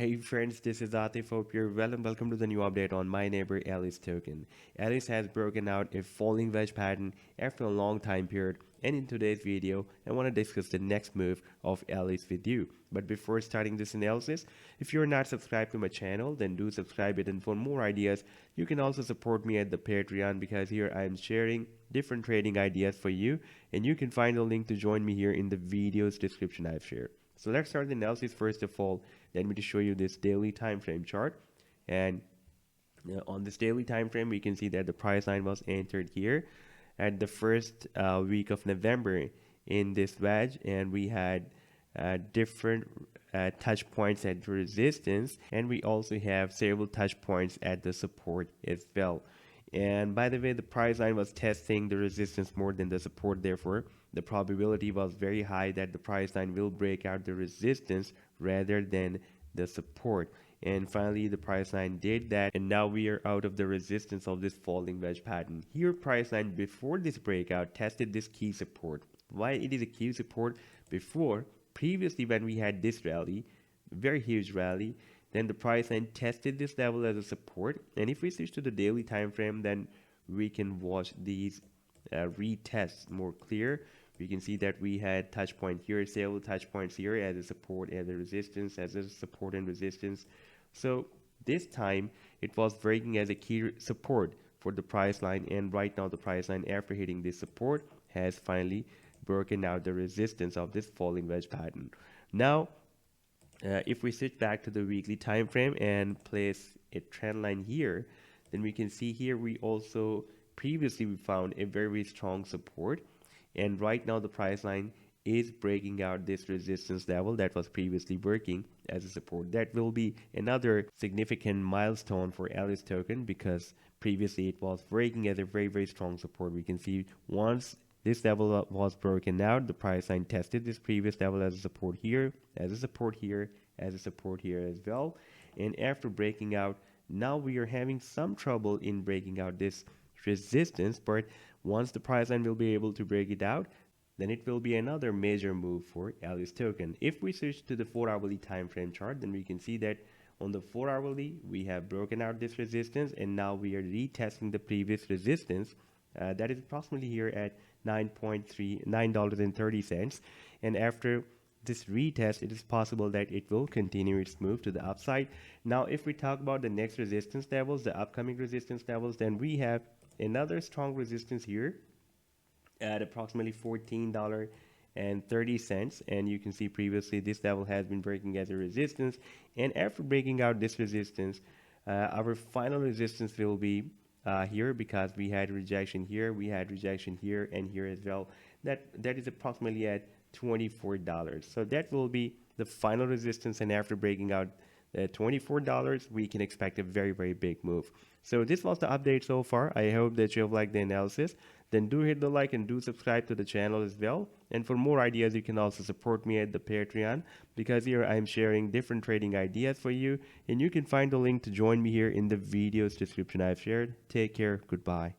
Hey friends, this is Atif. Hope you're well and welcome to the new update on my neighbor Alice token. Alice has broken out a falling wedge pattern after a long time period, and in today's video I want to discuss the next move of Alice with you. But before starting this analysis, if you're not subscribed to my channel, then do subscribe it, and for more ideas you can also support me at the Patreon, because here I am sharing different trading ideas for you, and you can find the link to join me here in the video's description I've shared. So let's start the analysis. First of all, let me just show you this daily time frame chart. And on this daily time frame, we can see that the price line was entered here at the first week of November in this wedge, and we had different touch points at resistance, and we also have several touch points at the support as well. And by the way, the price line was testing the resistance more than the support. Therefore, the probability was very high that the price line will break out the resistance rather than the support. And finally, the price line did that, and now we are out of the resistance of this falling wedge pattern. Here, price line before this breakout tested this key support. Why it is a key support? Previously when we had this rally, very huge rally, then the price line tested this level as a support. And if we switch to the daily time frame, then we can watch these retests more clear. We can see that we had touch point here, several touch points here as a support, as a resistance, as a support and resistance. So this time it was breaking as a key support for the price line, and right now the price line, after hitting this support, has finally broken out the resistance of this falling wedge pattern. Now if we switch back to the weekly time frame and place a trend line here, then we can see here we also previously we found a very strong support, and right now the price line is breaking out this resistance level that was previously working as a support. That will be another significant milestone for Alice token, because previously it was breaking as a very strong support. We can see once this level was broken out, the price line tested this previous level as a support here, as a support here, as a support here as well. And after breaking out, now we are having some trouble in breaking out this resistance. But once the price line will be able to break it out, then it will be another major move for Alice token. If we switch to the 4-hourly time frame chart, then we can see that on the 4-hourly we have broken out this resistance, and now we are retesting the previous resistance. That is approximately here at $9.30, and after this retest, it is possible that it will continue its move to the upside. Now if we talk about the next resistance levels, the upcoming resistance levels, then we have another strong resistance here at approximately $14.30, and you can see previously this level has been breaking as a resistance, and after breaking out this resistance, our final resistance will be here, because we had rejection here, we had rejection here, and here as well. That is approximately at $24. So that will be the final resistance, and after breaking out $24, we can expect a very big move. So this was the update so far. I hope that you have liked the analysis. Then do hit the like and do subscribe to the channel as well. And for more ideas, you can also support me at the Patreon, because here I am sharing different trading ideas for you, and you can find the link to join me here in the video's description I've shared. Take care. Goodbye.